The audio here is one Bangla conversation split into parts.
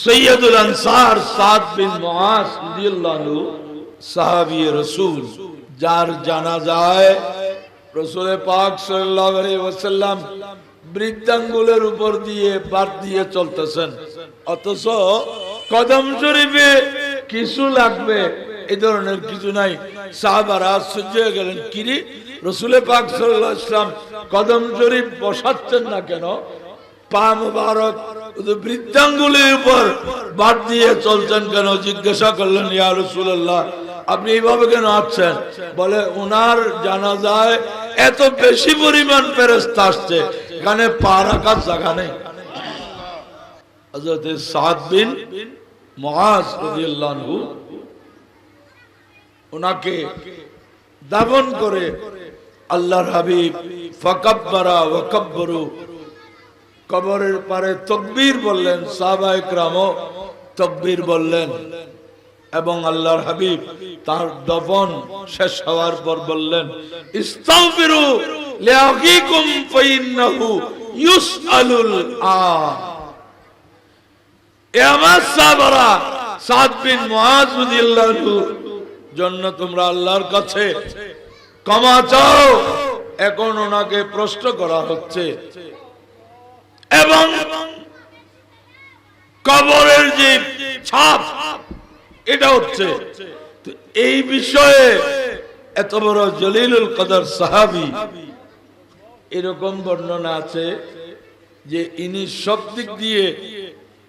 সৈয়দুল আনসার সাদ বিন মুআজ রাদিয়াল্লাহু আনহু সাহাবী রাসূল, যার জানাজায় রাসূল পাক সাল্লাল্লাহু আলাইহি ওয়াসাল্লাম বৃদ্ধাঙ্গুলের উপর দিয়ে বাদ দিয়ে চলতেছেন, অথচ কদম শরীফে কিছু লাগবে এই ধরনের কিছু নাই। সাহাবারা আশ্চর্য হয়ে গেলেন, কিরে রাসূল পাক সাল্লাল্লাহু আলাইহি ওয়াসাল্লাম কদম শরীফ বসাচ্ছেন না কেন? পা মুবারক বৃদ্ধাঙ্গুলের উপর বাদ দিয়ে চলছেন কেন? জিজ্ঞাসা করলেন, ইয়া রাসূলুল্লাহ আপনি এইভাবে কেন আছেন? বলে, ওনার জানাজায় এত বেশি পরিমাণ ফেরেশতা আসছে, এখানে পা রাখার জায়গা নেই। হযরত সাদ বিন মুআজ রাদিয়াল্লাহু আনহু ওনাকে দাফন করে আল্লাহর হাবিব ফাকাব্বারা ওয়া কাব্বারু কবরের পারে তাকবীর বললেন, সাহাবায়ে কেরামও তাকবীর বললেন, এবং আল্লাহর হাবিব তার দফন শেষ হওয়ার পর বললেন, ইস্তাগফিরু লিআখিকুম ফাইন্নাহু ইউসআলুল আন। এ আমার সাহাবারা, সাদ বিন মুআজ রাদিয়াল্লাহু আনহু জন্য তোমরা আল্লাহর কাছে ক্ষমা চাও। এখন ওনাকে প্রশ্ন করা হচ্ছে এবং কবরের যে ছাপ এটা হচ্ছে। এই বিষয়ে এত বড় জলিলুল কদর সাহাবী, এরকম বর্ণনা আছে যে ইনি সব দিক দিয়ে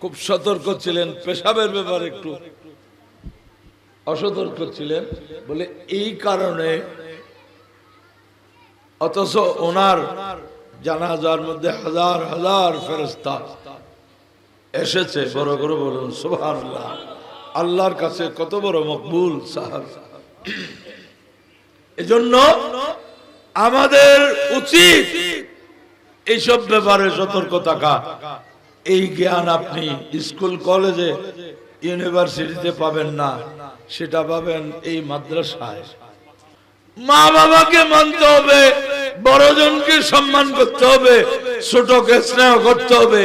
খুব সতর্ক ছিলেন, পেশাবের ব্যাপারে একটু অসতর্ক ছিলেন বলে এই কারণে, অথচ ওনার জানাজার মধ্যে হাজার হাজার ফেরেশতা এসেছে। বড় করে বলুন সুবহানাল্লাহ। আল্লাহর কাছে কত বড় মকবুল সাহাবী। এজন্য আমাদের উচিত এইসব ব্যাপারে সতর্ক থাকা। এই জ্ঞান আপনি স্কুল কলেজে ইউনিভার্সিটিতে পাবেন না, সেটা পাবেন এই মাদ্রাসায়। মা বাবাকে মানতে হবে, বড়জনকে সম্মান করতে হবে, ছোটকে স্নেহ করতে হবে।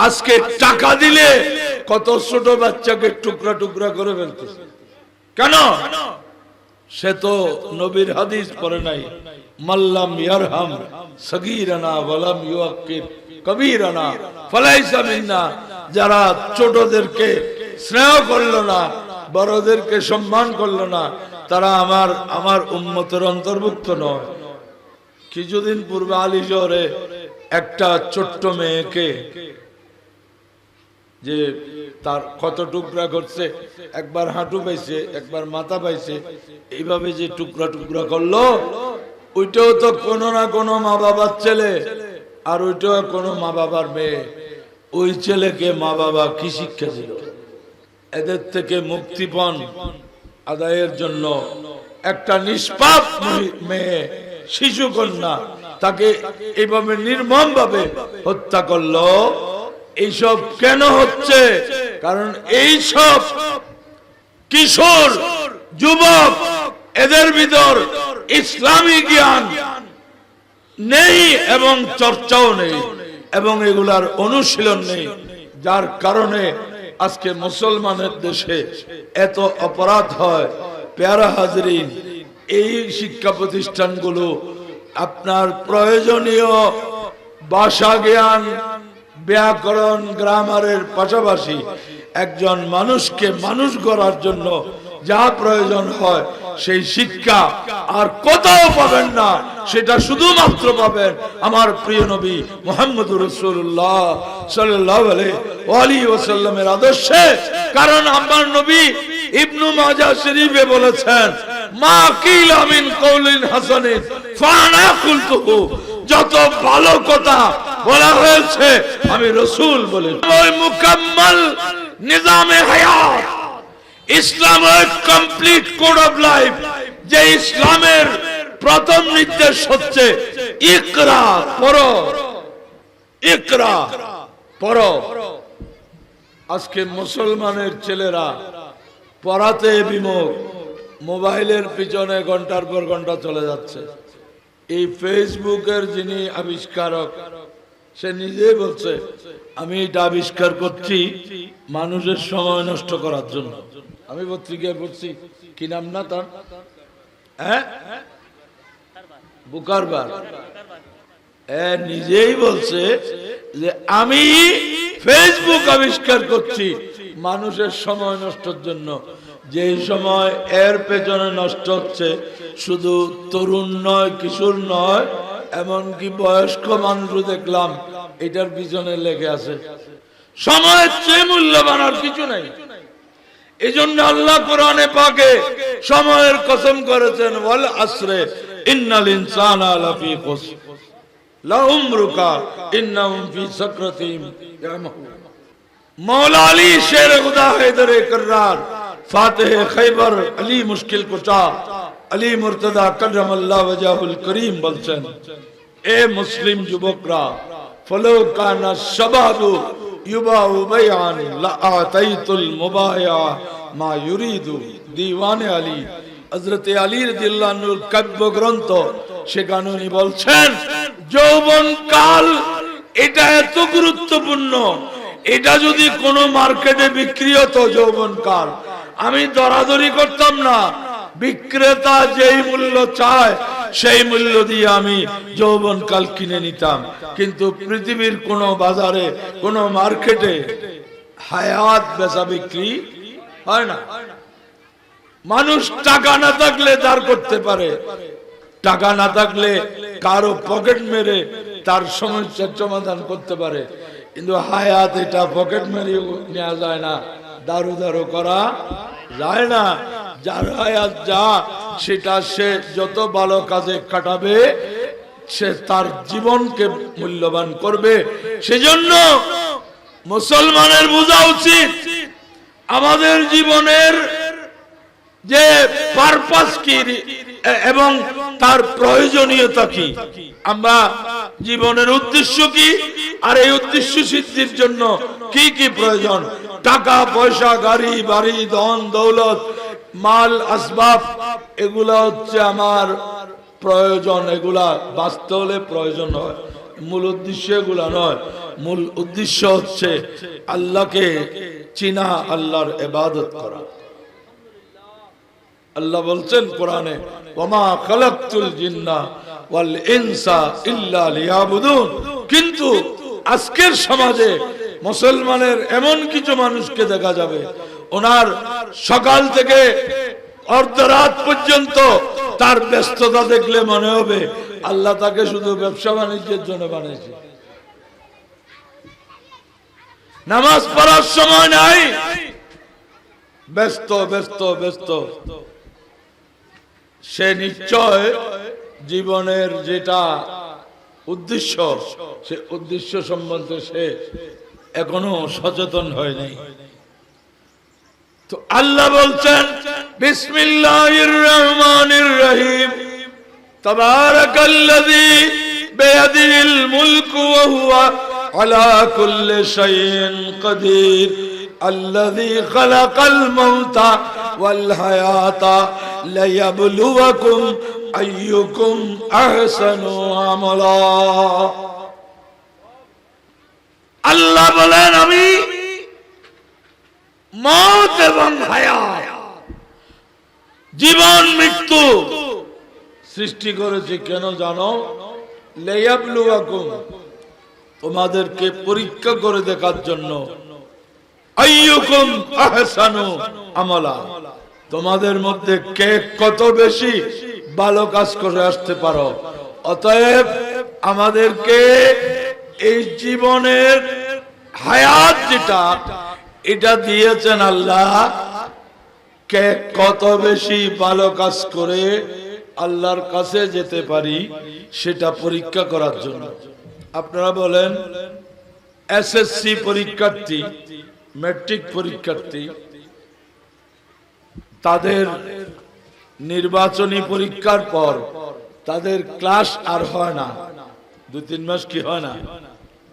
আজকে টাকা দিলে কত ছোট বাচ্চাকে টুকরা টুকরা করে ফেলতেছে কেন? সে তো নবীর হাদিস পড়ে নাই, মাল্লাম ইয়ারহাম সগীরানা ওয়ালাম ইউআক্কির কবীরানা ফালাইসা মিন্না। যারা ছোটদেরকে স্নেহ করলো না, বড়দেরকে সম্মান করলো না, তারা আমার উম্মতের অন্তর্ভুক্ত নয়। কিছুদিন পূর্বে আলীশহরে একটা ছোট্ট মেয়েকে যে তার কত টুকরা করছে, একবার হাঁটু পাইছে, একবার মাথা পাইছে, এইভাবে যে টুকরা টুকরা করলো, ওইটাও তো কোনো না কোনো মা বাবার ছেলে, আর ওইটাও কোনো মা বাবার মেয়ে। ওই ছেলেকে মা বাবা কি শিক্ষা দিল? এদের থেকে মুক্তিপণ আদায়ের জন্য একটা নিষ্পাপ মেয়ে, শিশু কন্যা, তাকে এইভাবে নির্মম ভাবে হত্যা করলো। এইসব কেন হচ্ছে? কারণ এইসব কিশোর যুবক, এদের ভিতর ইসলামী জ্ঞান নেই এবং চর্চাও নেই এবং এগুলার অনুশীলন নেই, যার কারণে আজকে মুসলমানের দেশে এত অপরাধ হয়। প্যারা হাজরিন, এই শিক্ষা প্রতিষ্ঠানগুলো আপনার প্রয়োজনীয় ভাষা জ্ঞান, ব্যাকরণ, গ্রামারের পাশাপাশি একজন মানুষকে মানুষ গড়ার জন্য যা প্রয়োজন হয় সেই শিক্ষা আর কোথাও পাবেন না। সেটা শুধুমাত্র পাবেন আমার প্রিয় নবী মুহাম্মদুর রাসূলুল্লাহ সাল্লাল্লাহু আলাইহি ওয়াসাল্লামের আদর্শে। কারণ আমার নবী ইবনু মাজাহ শরীফে বলেছেন, মা কিলা মিন কওলিন হাসানিন ফানা কুলতুহু। যত ভালো কথা বলা হয়েছে আমি রাসূল বলেছি। ওই মুকাম্মাল নিজামে হায়াত, ইসলামের কমপ্লিট কোড অফ লাইফ, যে ইসলামের প্রথম নির্দেশ হচ্ছে ইকরা, পড়ো, ইকরা, পড়ো। আজকে মুসলমানের ছেলেরা পড়াতে বিমুখ, মোবাইলের পিছনে ঘন্টার পর ঘন্টা চলে যাচ্ছে। এই ফেসবুকের যিনি আবিষ্কারক, সে নিজেই বলছে আমি এটা আবিষ্কার করছি মানুষের সময় নষ্ট করার জন্য। আমি পত্রিকায় পড়ছি, কি নাম না তার, হ্যাঁ, বুকারবার, নিজেই বলছে যে আমি ফেসবুক আবিষ্কার করছি মানুষের সময় নষ্টের জন্য। যে সময় এর পেছনে নষ্ট হচ্ছে শুধু তরুণ নয়, কিশোর নয়, এমনকি বয়স্ক মানুষও দেখলাম এটার পিছনে লেগে আছে। সময়ের চেয়ে মূল্যবান আর কিছু নাই। এই জন্য আল্লাহ কোরআনে পাকে সময়ের কসম করেছেন, ওয়াল আসরে ইন্নাল ইনসানা লাফি খুসর লাউমরুকা ইন্নাহুম ফি সাকরাতিহিম ইয়ামাহুন। मौला अली शेर खुदा हैदर कर्रार फातिह खैबर अली मुश्किल कुचा अली मुर्तदा करमल्लाह वजहुल करीम বলছেন, এ মুসলিম যুবকরা, ফলো কানা শাবাবু ইউবাউ বায়ান লা আতাইতুল মুবায়া মা ইউরিদু দিওয়ানে আলী। হযরত আলী রাদিয়াল্লাহু আনহুর কাব্য গ্রন্থ, সেখানে উনি বলছেন যৌবন কাল এটা এত গুরুত্বপূর্ণ, এটা যদি কোনো মার্কেটে বিক্রি হতো যৌবন কাল, আমি দরাদরি করতাম না, বিক্রেতা যেই মূল্য চায় সেই মূল্য দিয়ে আমি যৌবন কাল কিনে নিতাম। কিন্তু পৃথিবীর কোন বাজারে, কোন মার্কেটে হায়াত বেচা বিক্রি হয় না। মানুষ টাকা না থাকলে দাঁড় করতে পারে, টাকা না থাকলে কারো পকেট মেরে তার সমস্যার সমাধান করতে পারে, কিন্তু হায়াত এটা পকেট মেরে নেওয়া যায় না, দারু দারু করা যায় না। যার হায়াত যা, সেটা সে যত ভালো কাজে কাটাবে সে তার জীবনকে মূল্যবান করবে। সেজন্য মুসলমানের বোঝা উচিত আমাদের জীবনের যে পারপাস কি এবং তার প্রয়োজনীয়তা কি, আমরা জীবনের উদ্দেশ্য কি, আর এই উদ্দেশ্য সিদ্ধির জন্য কি কি প্রয়োজন। টাকা পয়সা, গাড়ি বাড়ি, ধন দৌলত, মাল আসবাব, এগুলা হচ্ছে আমার প্রয়োজন, এগুলা বাঁচতে হলে প্রয়োজন হয়, মূল উদ্দেশ্য এগুলা নয়। মূল উদ্দেশ্য হচ্ছে আল্লাহকে চিনা, আল্লাহর ইবাদত করা। আল্লাহ বলছেন কোরআনে, ওয়ামা খালাকতুল জিন্না ওয়াল ইনসা ইল্লা লিয়াবুদুন। কিন্তু আজকের সমাজে মুসলমানের এমন কিছু মানুষকে দেখা যাবে, ওনার সকাল থেকে অর্ধরাত পর্যন্ত তার ব্যস্ততা দেখলে মনে হবে আল্লাহ তাকে শুধু ব্যবসা বাণিজ্যের জন্য বানিয়েছে। নামাজ পড়ার সময় নাই, ব্যস্ত ব্যস্ত ব্যস্ত। সে নিশ্চয় জীবনের যেটা উদ্দেশ্য, সে উদ্দেশ্য সম্বন্ধে সে এখনো সচেতন হয় নাই। তো আল্লাহ বলছেন বিসমিল্লাহির রহমানির রহিম, তাবারাকাল্লাযী বিয়াদিহিল মুলকু ওয়া হুয়া আলা কুল্লি শাইইন কাদির আল্লাযী খালাকাল মাউতা ওয়াল হায়াতা লিয়াবলুয়াকুম আইয়ুকুম আহসানু আমালা। আল্লাহ বলেন আমি মওত এবং হায়াত, জীবন মৃত্যু সৃষ্টি করেছি কেন জানো? লিয়াবলুয়াকুম, তোমাদেরকে পরীক্ষা করে দেখার জন্য। আইয়ুকুম আহসানু আমালা, তোমাদের মধ্যে কে কত বেশি ভালো কাজ করে আসতে পারো। অতএব আমাদেরকে এই জীবনের হায়াত যেটা, এটা দিয়েছেন আল্লাহ, কে কত বেশি ভালো কাজ করে আল্লাহর কাছে যেতে পারি সেটা পরীক্ষা করার জন্য। আপনারা বলেন এসএসসি পরীক্ষার্থী, ম্যাট্রিক পরীক্ষার্থী, তাদের নির্বাচনী পরীক্ষার পর তাদের ক্লাস আর হয় না, 2-3 মাস কি হয় না,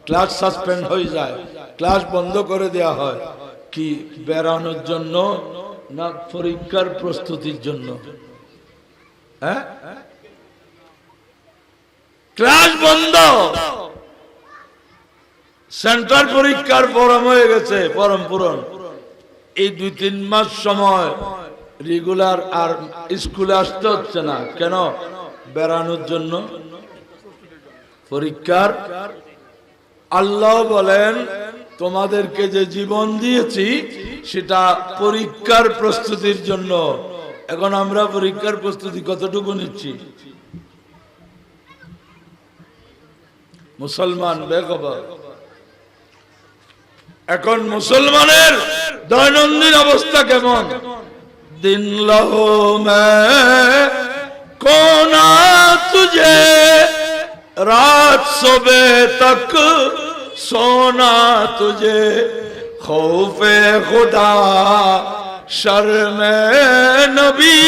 ক্লাস সাসপেন্ড হয়ে যায়, ক্লাস বন্ধ করে দেয়া হয়। কি বেড়ানোর জন্য না পরীক্ষার প্রস্তুতির জন্য? হ্যাঁ, ক্লাস বন্ধ, সেন্ট্রাল পরীক্ষার ফরম হয়ে গেছে, ফরম পূরণ। এই 2-3 মাস সময় রেগুলার আর স্কুলে আসতে হচ্ছে না। কেন? বেড়ানোর জন্য, পরীক্ষার। আল্লাহ বলেন তোমাদেরকে যে জীবন দিয়েছি সেটা পরীক্ষার প্রস্তুতির জন্য। এখন আমরা পরীক্ষার প্রস্তুতি কতটুকু নিচ্ছি? মুসলমান বেখবর। এখন মুসলমানের দৈনন্দিন অবস্থা কেমন? দিন লহো মে কোনা তুঝে, রাত সুবে তক সোনা তুঝে, খৌফে খুদা শর্মে নবী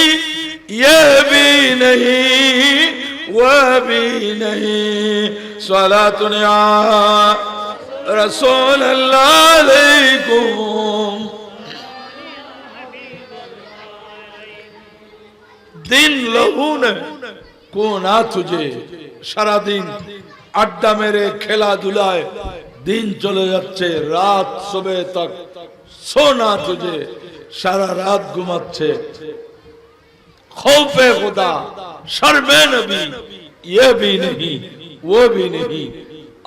ये भी नहीं वो भी नहीं, सलातुन या रसूल अल्लाह अलैकुम। दिन लहू ने कोना तुझे, सारा दिन আড্ডা মেরে খেলাধুলায় দিন চলে যাচ্ছে, রাত সুবে তক সোনা তুঝে, সারা রাত ঘুমাচ্ছে। खौफे खुदा शर्मे नबी ये भी नहीं वो भी नहीं,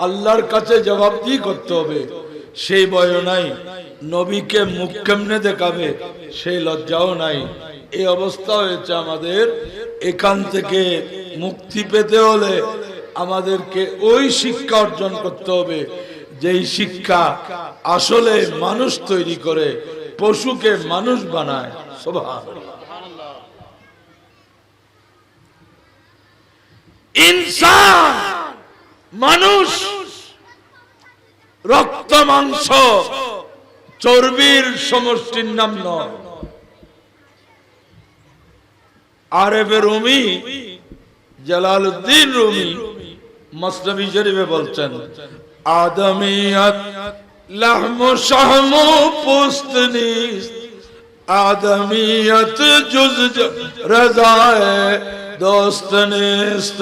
আল্লাহর কাছে জবাবদিহি করতে হবে সেই ভয় নাই। নবীকে মুখ কেমনে দেখাবে সেই লজ্জাও নাই। এই অবস্থা হয়েছে আমাদের। এখান থেকে মুক্তি পেতে হলে আমাদেরকে ওই শিক্ষা অর্জন করতে হবে যেই শিক্ষা আসলে মানুষ তৈরি করে, পশুকে মানুষ বানায়। সুবহানাল্লাহ। ইনসান মানুষ রক্ত মাংস চর্বির সমষ্টির নাম নয়। আরেফে রুমি জালালউদ্দিন রুমি মসনবী শরীফে বলছেন, আদমিয়ত লাহমু শাহমু পুস্ত নিস্ত, আদমিয়ত জুজ রজায়ে दोस्त निस्त,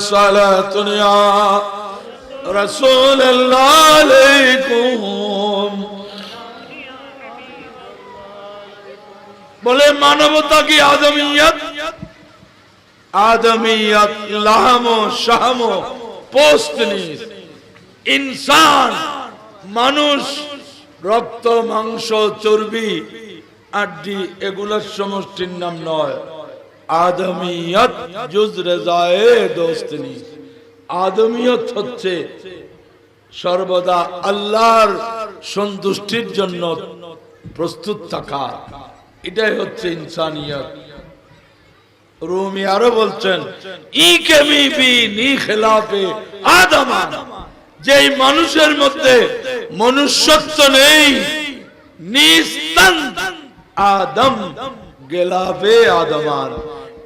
सलातुन या रसूल अल्लाह अलैकुम। बोले मानवता की आदमियत, आदमियत लाहमो शाहमो पोस्त निस्त। इंसान মানুষ রক্ত মাংস চর্বি আড্ডি এগুলোর সমষ্টির নাম নয়। আদমিয়ত জুজ রেজায়ে দোস্তি, আদমিয়ত হচ্ছে সর্বদা আল্লাহর সন্তুষ্টির জন্য প্রস্তুত থাকা, এটাই হচ্ছে ইনসানিয়ত। রুমি আরো বলছেন, ই কেমি বি নি খেলাফে আদম, যেই মানুষের মধ্যে মনুষ্যত্ব নেই, নিস্তান আদম গেলাফে আদমান,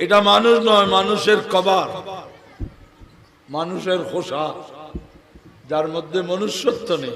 এটা মানুষ নয়, মানুষের কবর, মানুষের খোসা, যার মধ্যে মনুষ্যত্ব নেই।